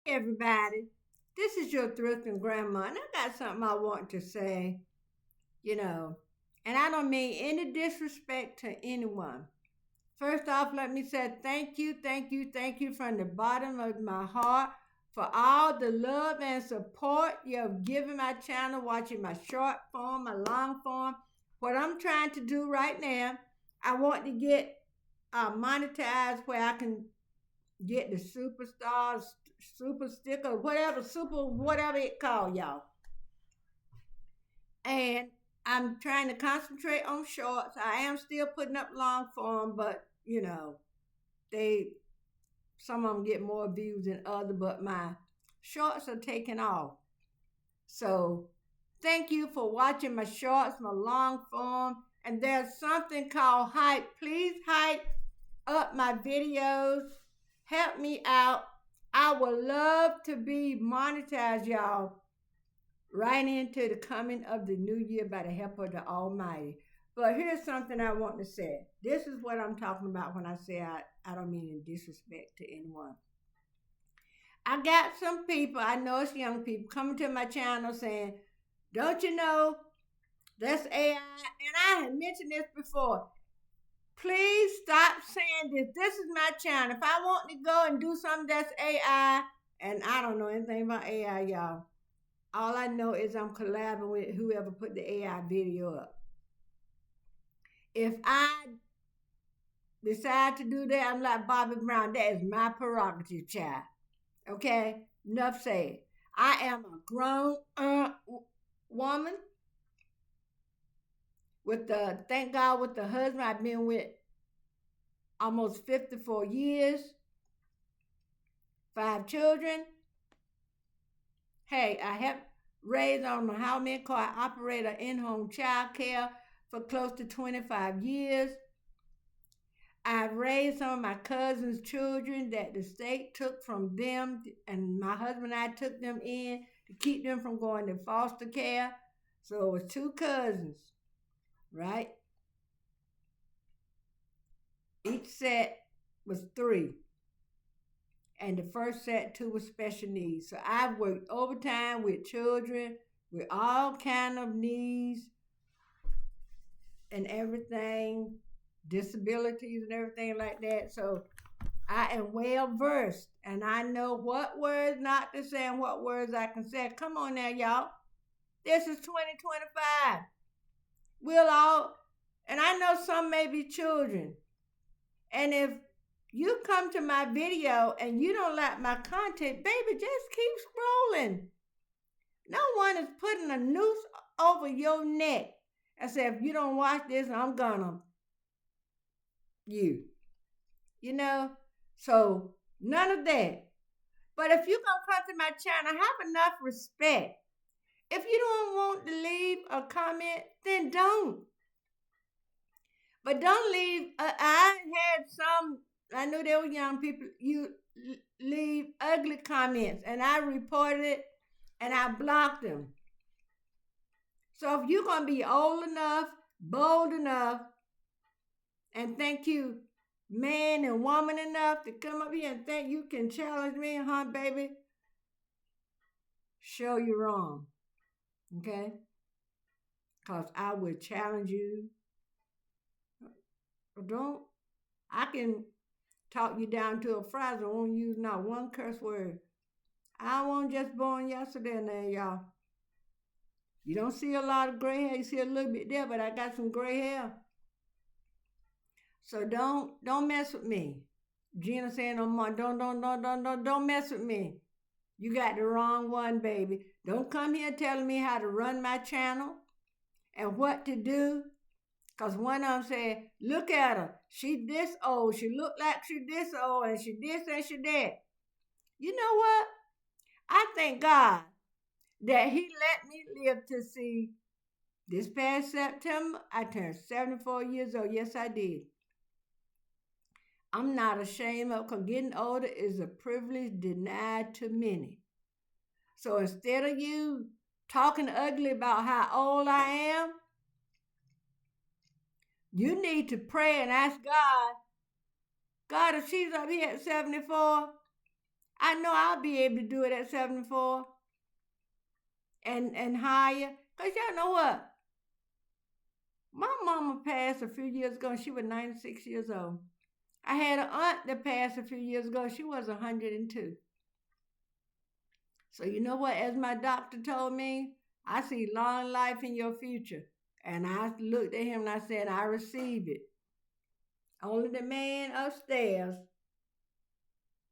Everybody. This is your thrifting grandma, and I got something I want to say, you know, and I don't mean any disrespect to anyone. First off, let me say thank you from the bottom of my heart for all the love and support you have given my channel, watching my short form, my long form. What I'm trying to do right now, I want to get monetized where I can get the superstars, super sticker, whatever, super whatever it called, y'all. And I'm trying to concentrate on shorts. I am still putting up long form, but they some of them get more views than other, but my shorts are taking off. So thank you for watching my shorts, my long form. And there's something called hype. Please hype up my videos. Help me out. I would love to be monetized, y'all, right into the coming of the new year by the help of the Almighty. But here's something I want to say. This is what I'm talking about when I say I don't mean in disrespect to anyone. I got some people, I know it's young people, coming to my channel saying, don't you know that's AI? And I had mentioned this before. Please stop saying this. This is my channel. If I want to go and do something that's AI, and I don't know anything about AI, y'all. All I know is I'm collabing with whoever put the AI video up. If I decide to do that, I'm like Bobby Brown. That is my prerogative, child. Okay? Enough said. I am a grown woman thank God, with the husband I've been with almost 54 years, 5 children. Hey, I have raised, I don't know how many, I operate an in-home child care for close to 25 years. I've raised some of my cousins' children that the state took from them, and my husband and I took them in to keep them from going to foster care. So it was 2 cousins, right? Each set was 3. And the first set 2 with special needs. So I've worked overtime with children with all kind of needs and everything, disabilities and everything like that. So I am well versed, and I know what words not to say and what words I can say. Come on now, y'all. This is 2025. We'll all, and I know some may be children. And if you come to my video and you don't like my content, baby, just keep scrolling. No one is putting a noose over your neck and say, if you don't watch this, I'm gonna you. You know? So none of that. But if you're gonna come to my channel, have enough respect. If you don't want to leave a comment, then don't. But don't leave. I had some, I knew there were young people, you leave ugly comments, and I reported it and I blocked them. So if you're going to be old enough, bold enough, and think you man and woman enough to come up here and think you can challenge me, huh, baby? Show you wrong. Okay? Because I will challenge you. Don't, I can talk you down to a phrase. I won't use not one curse word. I wasn't just born yesterday now, y'all. You don't see a lot of gray hair. You see a little bit there, but I got some gray hair. So don't mess with me. Gina saying no more. Don't mess with me. You got the wrong one, baby. Don't come here telling me how to run my channel and what to do. Because one of them said, look at her. She this old. She look like she this old, and she this and she that. You know what? I thank God that he let me live to see this past September. I turned 74 years old. Yes, I did. I'm not ashamed of, because getting older is a privilege denied to many. So instead of you talking ugly about how old I am, you need to pray and ask God, God, if she's up here at 74, I know I'll be able to do it at 74 and higher. Cause y'all know what? My mama passed a few years ago and she was 96 years old. I had an aunt that passed a few years ago. She was 102. So you know what? As my doctor told me, I see long life in your future. And I looked at him and I said, I receive it. Only the man upstairs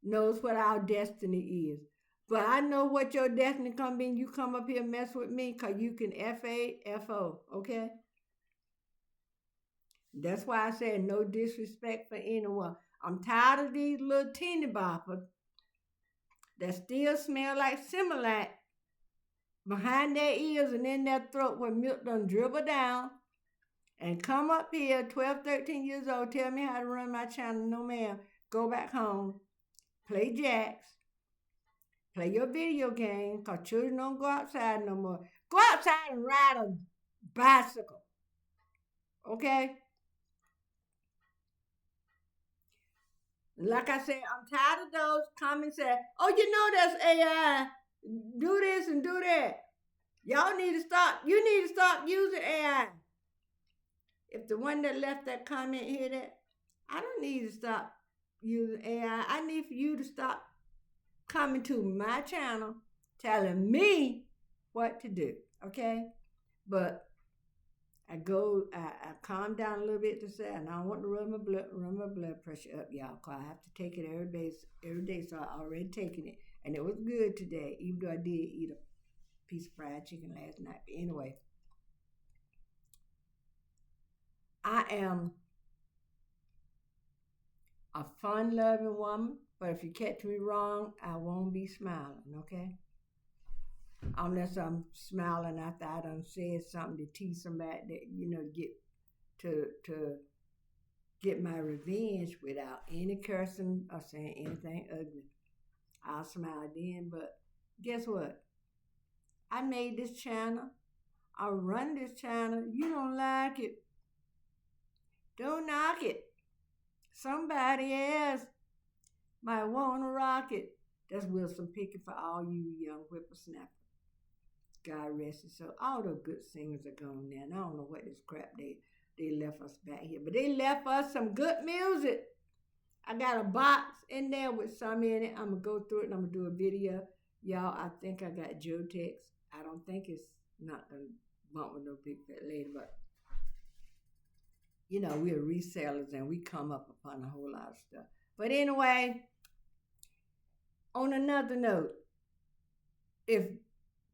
knows what our destiny is. But I know what your destiny come in. You come up here and mess with me because you can F-A-F-O, okay? That's why I said no disrespect for anyone. I'm tired of these little teeny boppers that still smell like Similac behind their ears and in their throat where milk done dribble down and come up here 12, 13 years old, tell me how to run my channel. No ma'am, go back home, play jacks, play your video game, because children don't go outside no more. Go outside and ride a bicycle, okay? Like I said, I'm tired of those comments saying, oh, you know that's AI. Do this and do that. Y'all need to stop. You need to stop using AI. If the one that left that comment hear that, I don't need to stop using AI. I need for you to stop coming to my channel telling me what to do. Okay? But I calm down a little bit to say, and I don't want to run my blood pressure up, y'all, because I have to take it every day. So I already taken it, and it was good today, even though I did eat a piece of fried chicken last night. But anyway, I am a fun-loving woman, but if you catch me wrong, I won't be smiling. Okay? Unless I'm smiling after I done said something to tease somebody that to get my revenge without any cursing or saying anything ugly. I'll smile then, but guess what? I made this channel. I run this channel. You don't like it, don't knock it. Somebody else might want to rock it. That's Wilson Pickett for all you young whippersnappers. God rest his soul. All the good singers are gone now. And I don't know what this crap they left us back here. But they left us some good music. I got a box in there with some in it. I'm going to go through it and I'm going to do a video. Y'all, I think I got Joe Tex. I don't think it's not going to bump with no big fat lady. But, we're resellers and we come up upon a whole lot of stuff. But anyway, on another note, if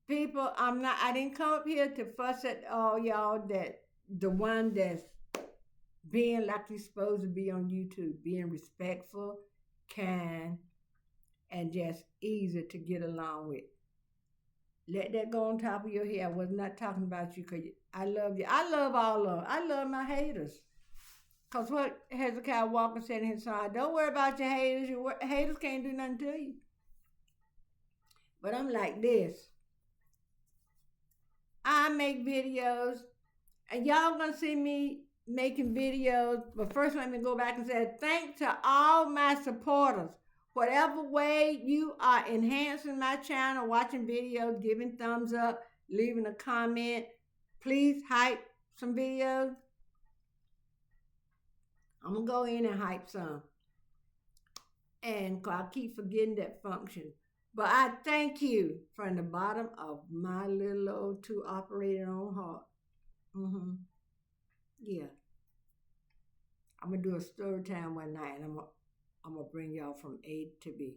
people, I didn't come up here to fuss at all y'all that the one that's being like you're supposed to be on YouTube, being respectful, kind, and just easy to get along with. Let that go on top of your head. I was not talking about you because I love you. I love all of them. I love my haters. Because what Hezekiah Walker said in his song, don't worry about your haters. Your haters can't do nothing to you. But I'm like this. I make videos, and y'all gonna see me making videos. But first, let me go back and say thanks to all my supporters. Whatever way you are enhancing my channel, watching videos, giving thumbs up, leaving a comment, please hype some videos. I'm gonna go in and hype some. And I keep forgetting that function. But I thank you from the bottom of my little old two operating on heart. Yeah. I'm going to do a story time one night, and I'm going to bring y'all from A to B.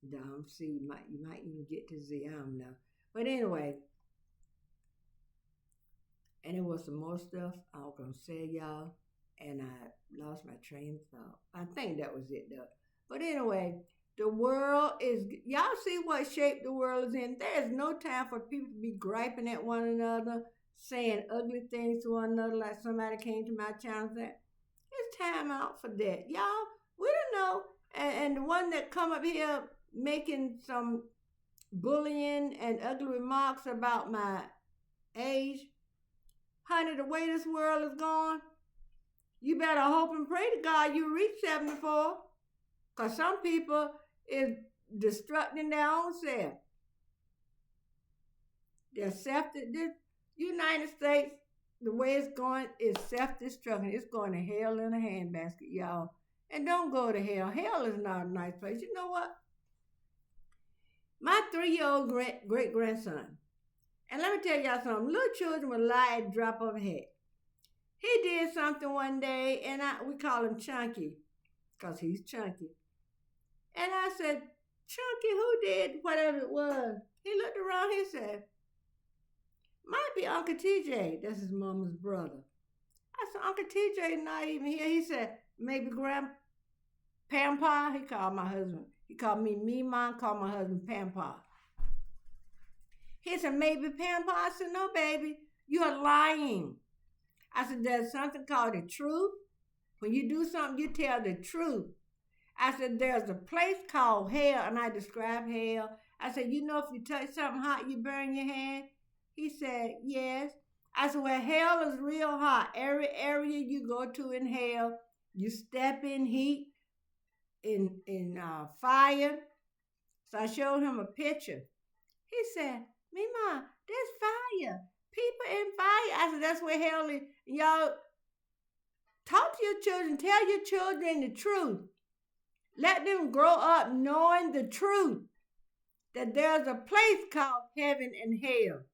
Down C. You might even get to Z. I don't know. But anyway. And it was some more stuff I was going to say, y'all. And I lost my train of thought. I think that was it, though. But anyway, the world is, y'all see what shape the world is in. There's no time for people to be griping at one another, saying ugly things to one another like somebody came to my channel and said, it's time out for that. Y'all, we don't know. And the one that come up here making some bullying and ugly remarks about my age, honey, the way this world is going, you better hope and pray to God you reach 74. Because some people, is destructing their own self. They're this United States, the way it's going is self-destruction. It's going to hell in a handbasket, y'all. And don't go to hell. Hell is not a nice place. You know what? My 3-year-old great grandson, and let me tell y'all something. Little children will lie at the drop of a hat. He did something one day, and we call him Chunky, because he's chunky. And I said, Chunky, who did whatever it was? He looked around, he said, might be Uncle TJ. That's his mama's brother. I said, Uncle TJ not even here. He said, maybe Grandpa. He called my husband. He called me Mima, called my husband Pampa. He said, maybe Pampa. I said, no, baby, you are lying. I said, there's something called the truth. When you do something, you tell the truth. I said, there's a place called hell, and I described hell. I said, you know, if you touch something hot, you burn your hand? He said, yes. I said, well, hell is real hot. Every area you go to in hell, you step in heat, in fire. So I showed him a picture. He said, Mima, there's fire. People in fire. I said, that's where hell is. Y'all, talk to your children. Tell your children the truth. Let them grow up knowing the truth. That there's a place called heaven and hell.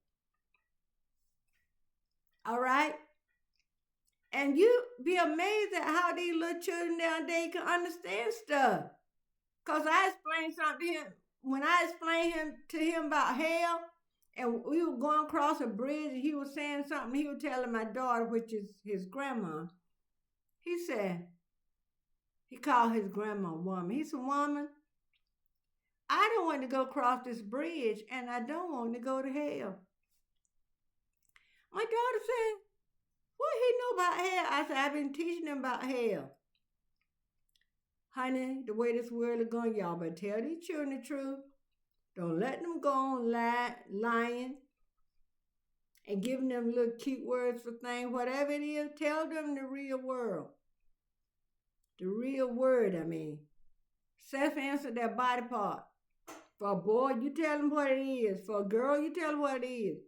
All right? And you be amazed at how these little children nowadays can understand stuff. Because I explained something to him. When I explained to him about hell, and we were going across a bridge, and he was saying something, he was telling my daughter, which is his grandma. He said, he called his grandma woman. He said, woman, I don't want to go across this bridge, and I don't want to go to hell. My daughter said, what he know about hell? I said, I've been teaching him about hell. Honey, the way this world is going, y'all better tell these children the truth. Don't let them go on lying and giving them little cute words for things. Whatever it is, tell them the real world. The real word, I mean. Self-answer their body part. For a boy, you tell them what it is. For a girl, you tell them what it is.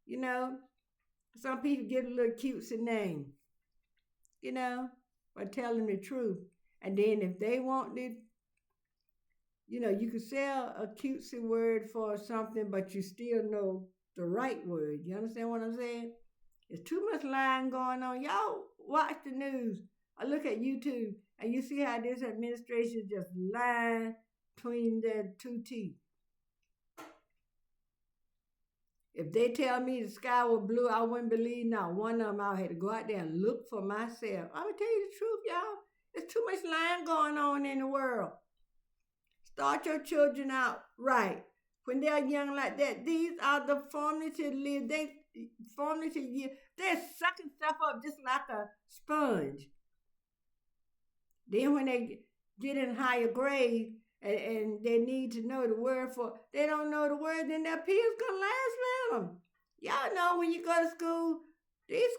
You know, some people get a little cutesy name. You know, but tell them the truth. And then if they want it, you know, you can sell a cutesy word for something, but you still know the right word. You understand what I'm saying? There's too much lying going on. Y'all watch the news or look at YouTube, and you see how this administration just lying between their two teeth. If they tell me the sky was blue, I wouldn't believe not one of them. I had to go out there and look for myself. I'm going to tell you the truth, y'all. There's too much lying going on in the world. Start your children out right. When they're young like that, these are the formative years. They're sucking stuff up just like a sponge. Then when they get in higher grades and they need to know the word they don't know the word, then their peers gonna last with them. Y'all know when you go to school, these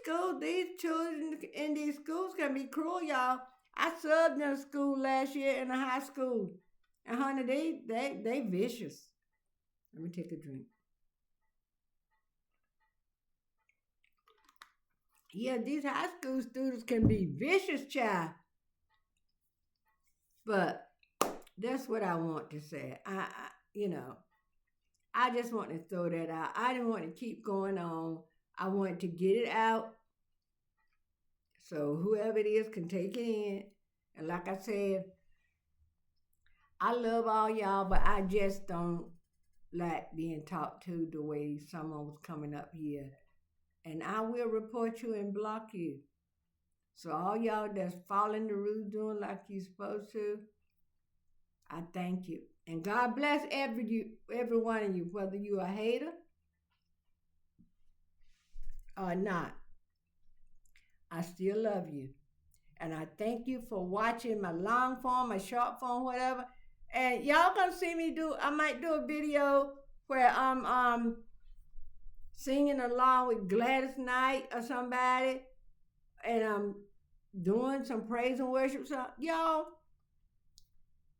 children in these schools can be cruel, y'all. I subbed in a school last year in a high school. And honey, they vicious. Let me take a drink. Yeah, these high school students can be vicious, child. But that's what I want to say. I just want to throw that out. I didn't want to keep going on. I wanted to get it out so whoever it is can take it in. And like I said, I love all y'all, but I just don't like being talked to the way someone was coming up here. And I will report you and block you. So all y'all that's following the rules, doing like you're supposed to, I thank you. And God bless every one of you, whether you're a hater or not. I still love you. And I thank you for watching my long form, my short form, whatever. And y'all gonna see me I might do a video where I'm singing along with Gladys Knight or somebody, and I'm doing some praise and worship stuff. Y'all,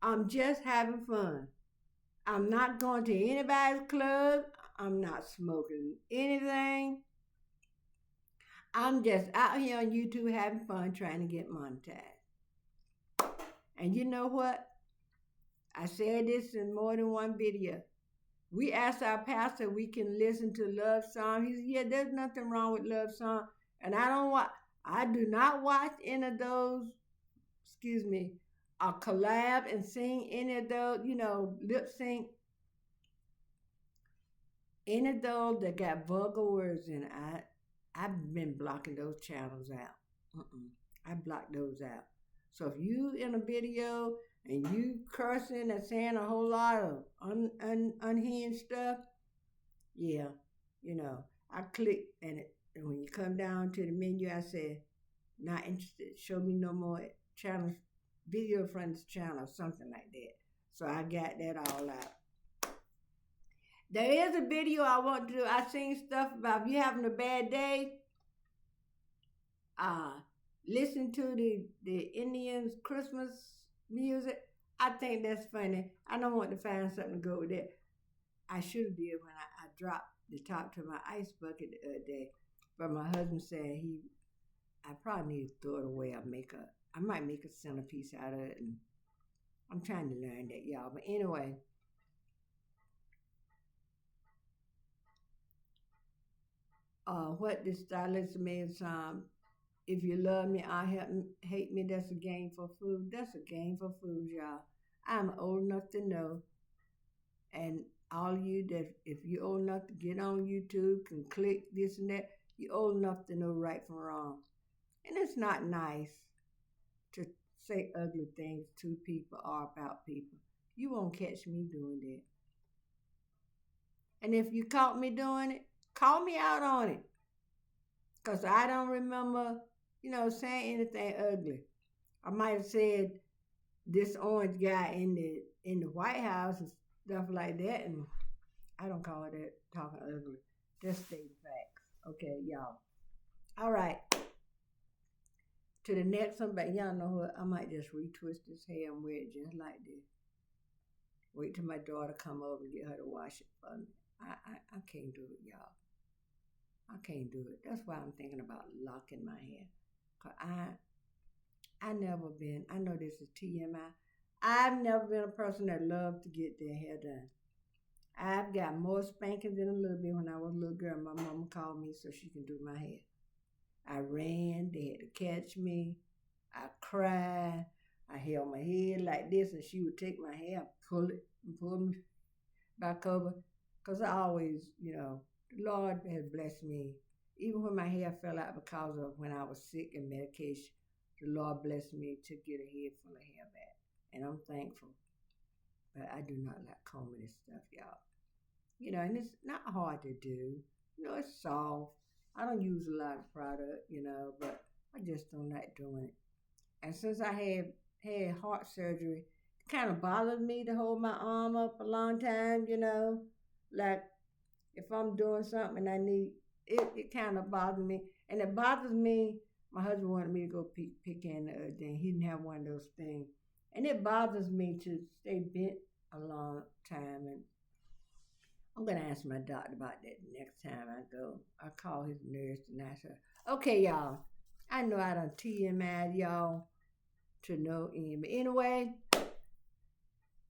I'm just having fun. I'm not going to anybody's club. I'm not smoking anything. I'm just out here on YouTube having fun trying to get monetized. And you know what? I said this in more than one video. We asked our pastor if we can listen to love song. He said, "Yeah, there's nothing wrong with love song." And I do not watch any of those, excuse me, collab and sing any of those, lip sync, any of those that got vulgar words in it. I've been blocking those channels out. I blocked those out. So if you in a video and you cursing and saying a whole lot of unhinged stuff, yeah, I click and when you come down to the menu, I said, not interested. Show me no more channels, video from this channel, something like that. So I got that all out. There is a video I want to do. I seen stuff about if you having a bad day, listen to the Indians Christmas music. I think that's funny. I don't want to find something to go with it. I should have did when I dropped the top to my ice bucket the other day. But my husband said I probably need to throw it away. I might make a centerpiece out of it. And I'm trying to learn that, y'all. But anyway, what the stylist made some. If you love me, hate me. That's a game for food. That's a game for food, y'all. I'm old enough to know, and all of you that if you're old enough to get on YouTube, can click this and that, you're old enough to know right from wrong. And it's not nice to say ugly things to people or about people. You won't catch me doing that. And if you caught me doing it, call me out on it. Because I don't remember, saying anything ugly. I might have said this orange guy in the White House and stuff like that, and I don't call that talking ugly. Just state facts. Okay, y'all. All right. To the next one, but y'all know what? I might just retwist this hair and wear it just like this. Wait till my daughter come over and get her to wash it for me. I can't do it, y'all. I can't do it. That's why I'm thinking about locking my hair. Cause I never been, I know this is TMI. I've never been a person that loved to get their hair done. I've got more spankings than a little bit when I was a little girl. My mama called me so she can do my hair. I ran, they had to catch me. I cried. I held my head like this and she would take my hair, pull it and pull me back over. Because I always, the Lord has blessed me. Even when my hair fell out because of when I was sick and medication, the Lord blessed me to get a head full of hair back. And I'm thankful. But I do not like combing this stuff, y'all. And it's not hard to do. It's soft. I don't use a lot of product, but I just don't like doing it. And since I had heart surgery, it kind of bothers me to hold my arm up a long time, like if I'm doing something and I need it kind of bothers me. And it bothers me. My husband wanted me to go pick in the other day. He didn't have one of those things. And it bothers me to stay bent a long time. And I'm going to ask my doctor about that next time I go. I call his nurse and ask her. Okay, y'all. I know I done TMI'd y'all to no end. But anyway,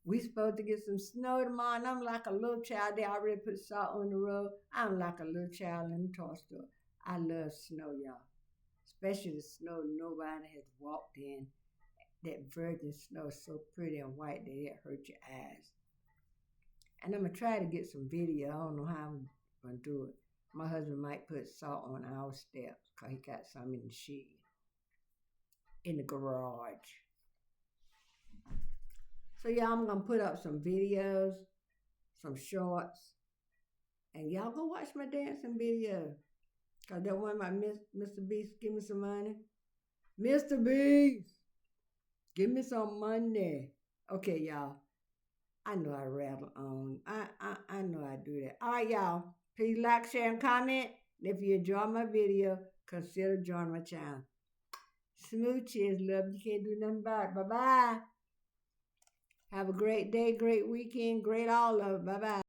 we supposed to get some snow tomorrow, and I'm like a little child. They already put salt on the road. I'm like a little child in the toy store. I love snow, y'all. Especially the snow nobody has walked in. That virgin snow is so pretty and white that it hurts your eyes. And I'm going to try to get some video. I don't know how I'm going to do it. My husband might put salt on our steps because he got some in the shed, in the garage. So, y'all, I'm going to put up some videos, some shorts. And y'all go watch my dancing video. Because that one, my Mr. Beast, give me some money. Mr. Beast, give me some money. Okay, y'all. I know I rattle on. I know I do that. All right, y'all. Please like, share, and comment. And if you enjoy my video, consider joining my channel. Smooches, love. You can't do nothing about it. Bye-bye. Have a great day, great weekend, great all of it. Bye bye.